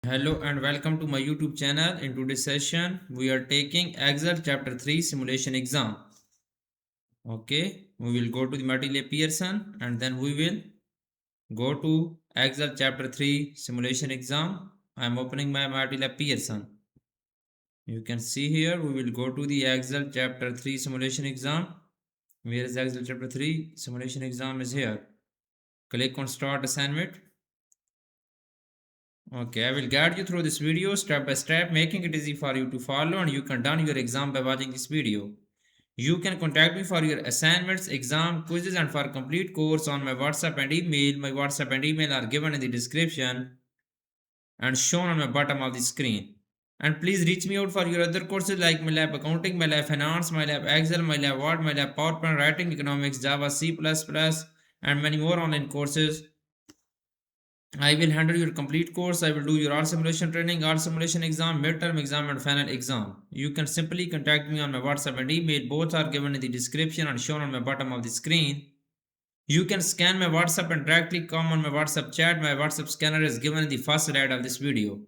Hello and welcome to my YouTube channel. In today's session, we are taking Excel chapter 3 simulation exam. Okay, we will go to the material Pearson and then we will go to Excel chapter 3 simulation exam. I am opening my material Pearson. You can see here we will go to the Excel chapter 3 simulation exam. Where is Excel chapter 3 simulation exam is here. Click on start assignment. Okay, I will guide you through this video step by step, making it easy for you to follow, and you can done your exam by watching this video. You can contact me for your assignments, exam, quizzes, and for complete course on my WhatsApp and email. My WhatsApp and email are given in the description and shown on the bottom of the screen. And please reach me out for your other courses like my lab accounting, my lab finance, my lab Excel, my lab Word, my lab PowerPoint, writing, economics, Java, C++, and many more online courses. I will handle your complete course. I will do your all simulation training, all simulation exam, midterm exam, and final exam. You can simply contact me on my WhatsApp and email. Both are given in the description and shown on my bottom of the screen. You can scan my WhatsApp and directly come on my WhatsApp chat. My WhatsApp scanner is given in the first slide of this video.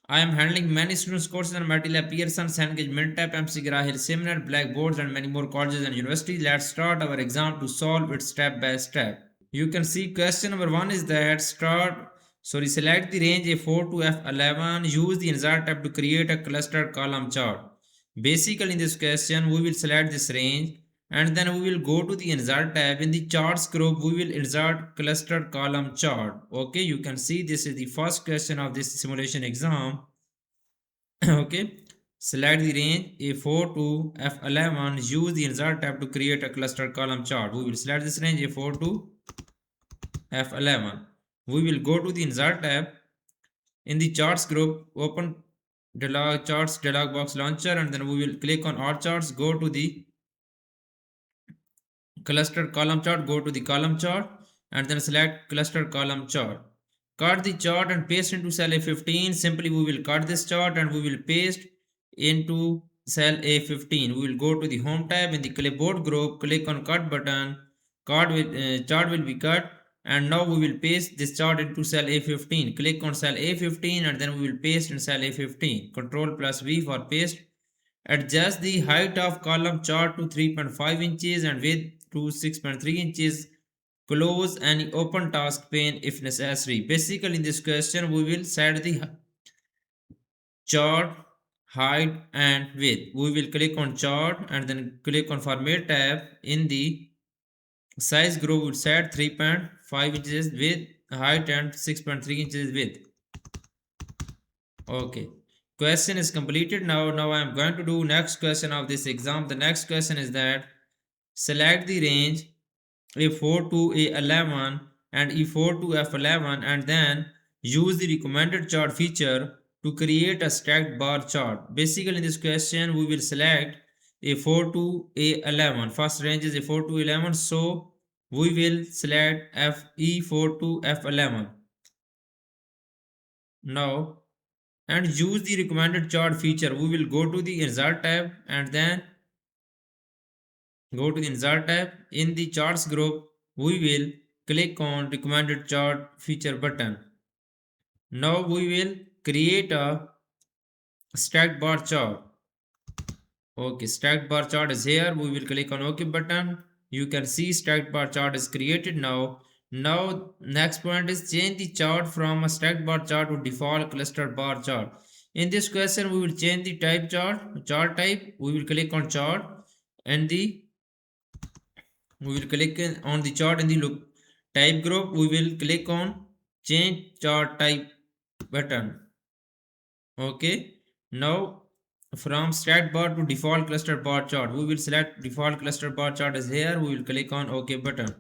I am handling many students' courses on MATLAB, Pearson, Cengage, Mintap, MC Grahil, Seminar, Blackboards, and many more colleges and universities. Let's start our exam to solve it step by step. You can see question number 1 is that select the range A4 to F11, use the insert tab to create a clustered column chart. Basically in this question we will select this range and then we will go to the insert tab. In the charts group we will insert clustered column chart. Okay, you can see this is the first question of this simulation exam. Okay, select the range A4 to F11, use the insert tab to create a clustered column chart. We will select this range A4 to F11. We will go to the insert tab. In the charts group, open charts dialog box launcher and then we will click on all charts, go to the clustered column chart, go to the column chart and then select clustered column chart. Cut the chart and paste into cell A15. Simply we will cut this chart and we will paste into cell A15. We will go to the home tab. In the clipboard group, click on cut button. Chart will be cut and now we will paste this chart into cell A15. Click on cell A15 and then we will paste in cell A15. Control plus V for paste. Adjust the height of column chart to 3.5 inches and width to 6.3 inches. Close any open task pane if necessary. Basically in this question we will set the chart height and width. We will click on chart and then click on format tab. In the size group we will set 3.5 inches width, height and 6.3 inches width. Okay, question is completed. Now I am going to do next question of this exam. The next question is that select the range A4 to A11 and E4 to F11 and then use the recommended chart feature to create a stacked bar chart. Basically in this question we will select A4 to A11. First range is A4 to 11, so we will select E4 to F11 now and use the recommended chart feature. We will go to the insert tab and then go to the insert tab. In the charts group we will click on recommended chart feature button. Now we will create a stacked bar chart. Okay, stacked bar chart is here. We will click on OK button. You can see stacked bar chart is created now. Now next point is change the chart from a stacked bar chart to default clustered bar chart. In this question we will change the chart type. We will click on chart and we will click on the chart in the type group. We will click on change chart type button. Okay, now from stacked bar to default cluster bar chart we will select default cluster bar chart is here. We will click on OK button.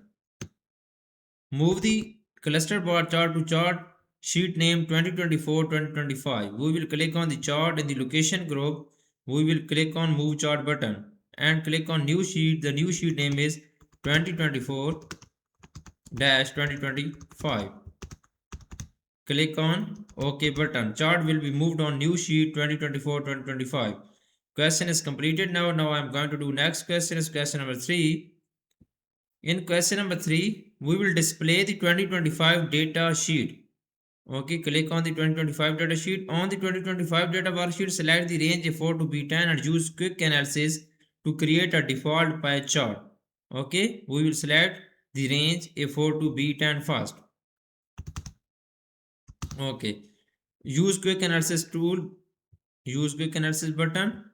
Move the cluster bar chart to chart sheet name 2024-2025. We will click on the chart in the location group. We will click on move chart button and click on new sheet. The new sheet name is 2024-2025. Click on OK button. Chart will be moved on new sheet 2024-2025. Question is completed now. Now I am going to do next question is question number 3. In question number 3, we will display the 2025 data sheet. Okay, click on the 2025 data sheet. On the 2025 data worksheet, select the range A4 to B10 and use quick analysis to create a default pie chart. Okay, we will select the range A4 to B10 first. Okay, use quick analysis tool. Use quick analysis button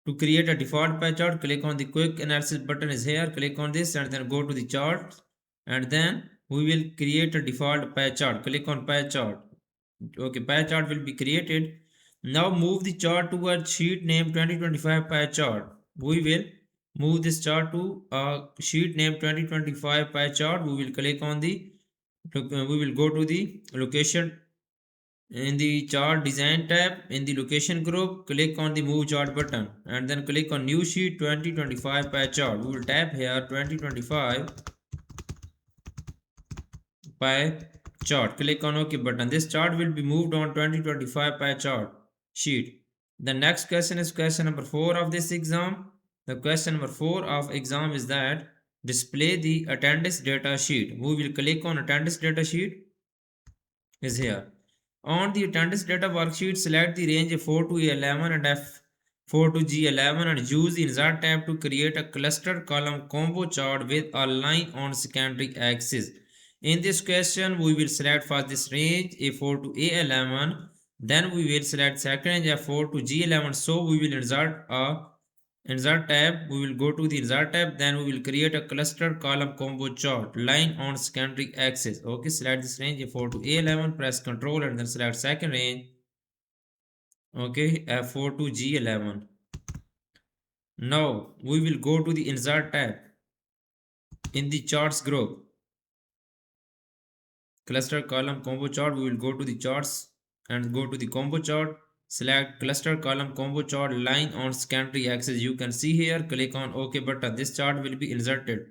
to create a default pie chart. Click on the quick analysis button is here. Click on this and then go to the chart, and then we will create a default pie chart. Click on pie chart. Okay, pie chart will be created. Now move the chart to a sheet name 2025 pie chart. We will move this chart to a sheet name 2025 pie chart. We will click on the we will go to the location. In the chart design tab, in the location group, click on the move chart button and then click on new sheet 2025 pie chart. We will tap here 2025 pie chart. Click on OK button. This chart will be moved on 2025 pie chart sheet. The next question is question number 4 of this exam. The question number 4 of exam is that display the attendance data sheet. We will click on attendance data sheet is here. On the attendance data worksheet, select the range F4 to E11 and F4 to G11 and use the insert tab to create a clustered column combo chart with a line on secondary axis. In this question, we will select first this range A4 to A11, then we will select second range F4 to G11. So we will insert tab. We will go to the insert tab, then we will create a cluster column combo chart line on secondary axis. Okay, select this range F4 to A11, press Ctrl and then select second range. Okay, F4 to G11. Now we will go to the insert tab in the charts group. Cluster column combo chart. We will go to the charts and go to the combo chart. Select cluster column combo chart line on secondary axis. You can see here. Click on OK button. This chart will be inserted.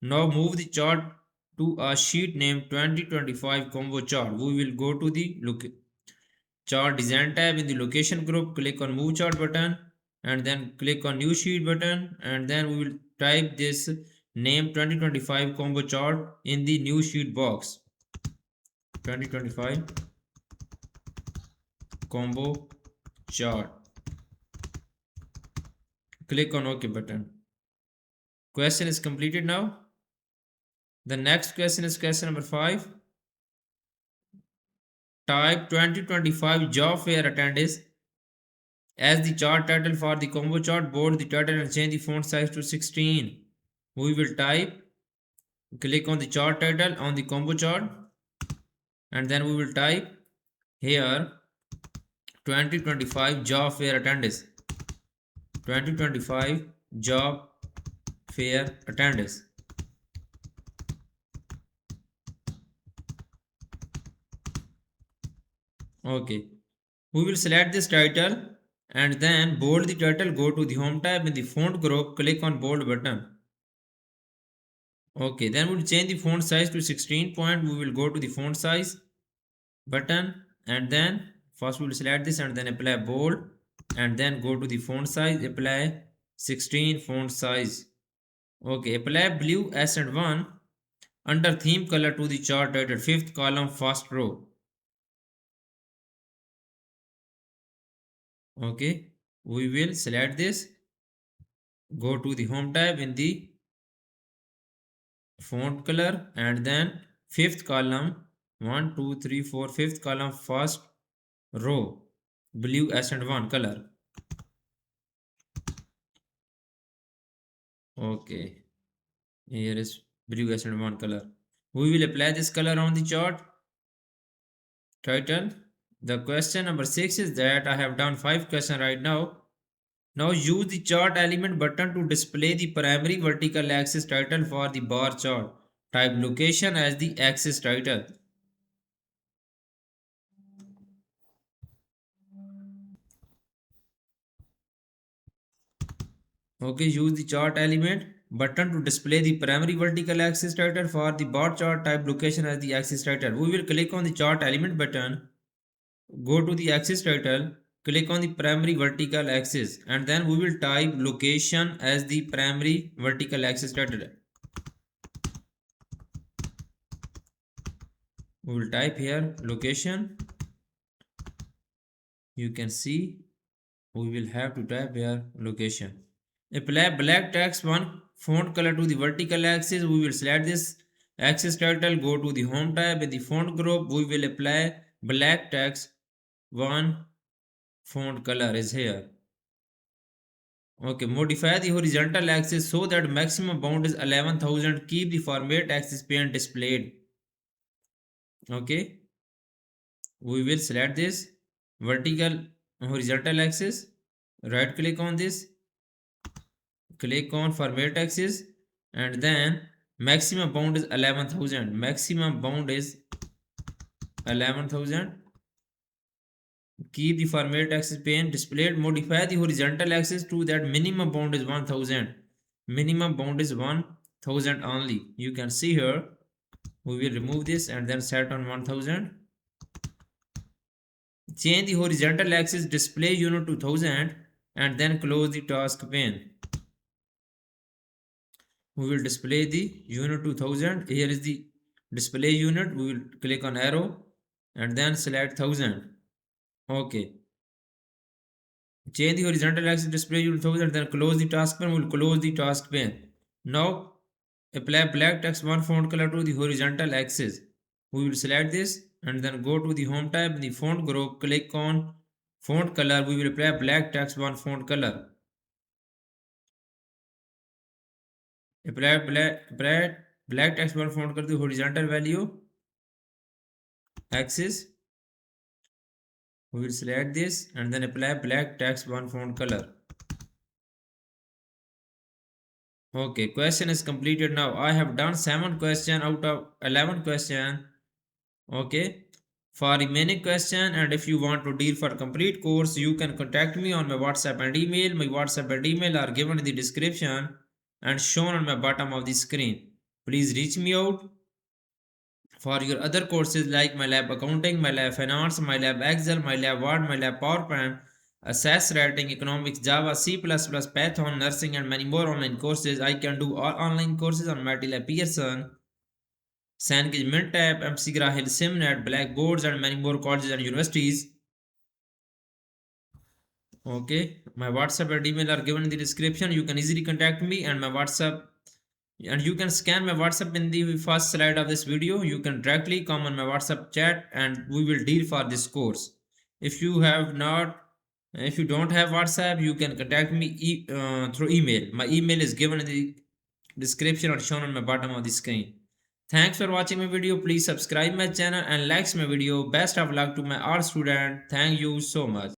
Now move the chart to a sheet named 2025 combo chart. We will go to the chart design tab in the location group. Click on move chart button and then click on new sheet button, and then we will type this name 2025 combo chart in the new sheet box. 2025 combo chart. Click on OK button. Question is completed now. The next question is question number 5. Type 2025 job fair attendance as the chart title for the combo chart. Bold the title and change the font size to 16. We will type, click on the chart title on the combo chart, and then we will type here 2025 job fair attendance. 2025 job fair attendance. Okay, we will select this title and then bold the title. Go to the home tab in the font group, click on bold button. Okay, then we'll change the font size to 16 point. We will go to the font size button and then first we will select this and then apply bold and then go to the font size, apply 16 font size. Okay, apply blue accent 1 under theme color to the chart title, 5th column, first row. Okay, we will select this, go to the home tab in the font color and then 5th column, 1 2 3 4, 5th column, first row, blue accent 1 color. Okay, here is blue accent 1 color. We will apply this color on the chart title. The question number 6 is that I have done 5 questions right now. Now use the chart element button to display the primary vertical axis title for the bar chart. Type location as the axis title. Okay, use the chart element button to display the primary vertical axis title for the bar chart. Type location as the axis title. We will click on the chart element button, go to the axis title, click on the primary vertical axis, and then we will type location as the primary vertical axis title. We will type here location. You can see we will have to type here location. Apply black text one font color to the vertical axis. We will select this axis title, go to the home tab. In the font group, we will apply black text one font color is here. Okay, modify the horizontal axis so that maximum bound is 11,000. Keep the format axis pane displayed. Okay, we will select this vertical horizontal axis. Right click on this, click on format axis, and then maximum bound is 11,000. Maximum bound is 11,000. Keep the format axis pane displayed. Modify the horizontal axis to that minimum bound is 1000. Minimum bound is 1000 only. You can see here. We will remove this and then set on 1000. Change the horizontal axis display unit to 1000 and then close the task pane. We will display the unit to 1000. Here is the display unit. We will click on arrow and then select 1000. Okay. Change the horizontal axis display unit 1000, then close the task pane. We will close the task pane. Now apply black text one font color to the horizontal axis. We will select this and then go to the home tab. In the font group, click on font color. We will apply black text one font color. Apply black text one font color to the horizontal value axis. We will select this and then apply black text one font color. Okay, question is completed now. I have done 7 question out of 11 question. Okay, for remaining question, and if you want to deal for complete course, you can contact me on my WhatsApp and email. My WhatsApp and email are given in the description and shown on my bottom of the screen. Please reach me out for your other courses like MyLab Accounting, MyLab Finance, MyLab Excel, MyLab Word, MyLab PowerPoint, Assess Writing, Economics, Java, C++, Python, Nursing, and many more online courses. I can do all online courses on MyLab Pearson, Sandwich, Mintab, MCGraw Hill, Simnet, Blackboards, and many more colleges and universities. Okay, my WhatsApp and email are given in the description. You can easily contact me and my WhatsApp, and you can scan my WhatsApp in the first slide of this video. You can directly come on my WhatsApp chat and we will deal for this course. If you have not, if you don't have WhatsApp, you can contact me through email. My email is given in the description or shown on my bottom of the screen. Thanks for watching my video. Please subscribe my channel and like my video. Best of luck to my all student. Thank you so much.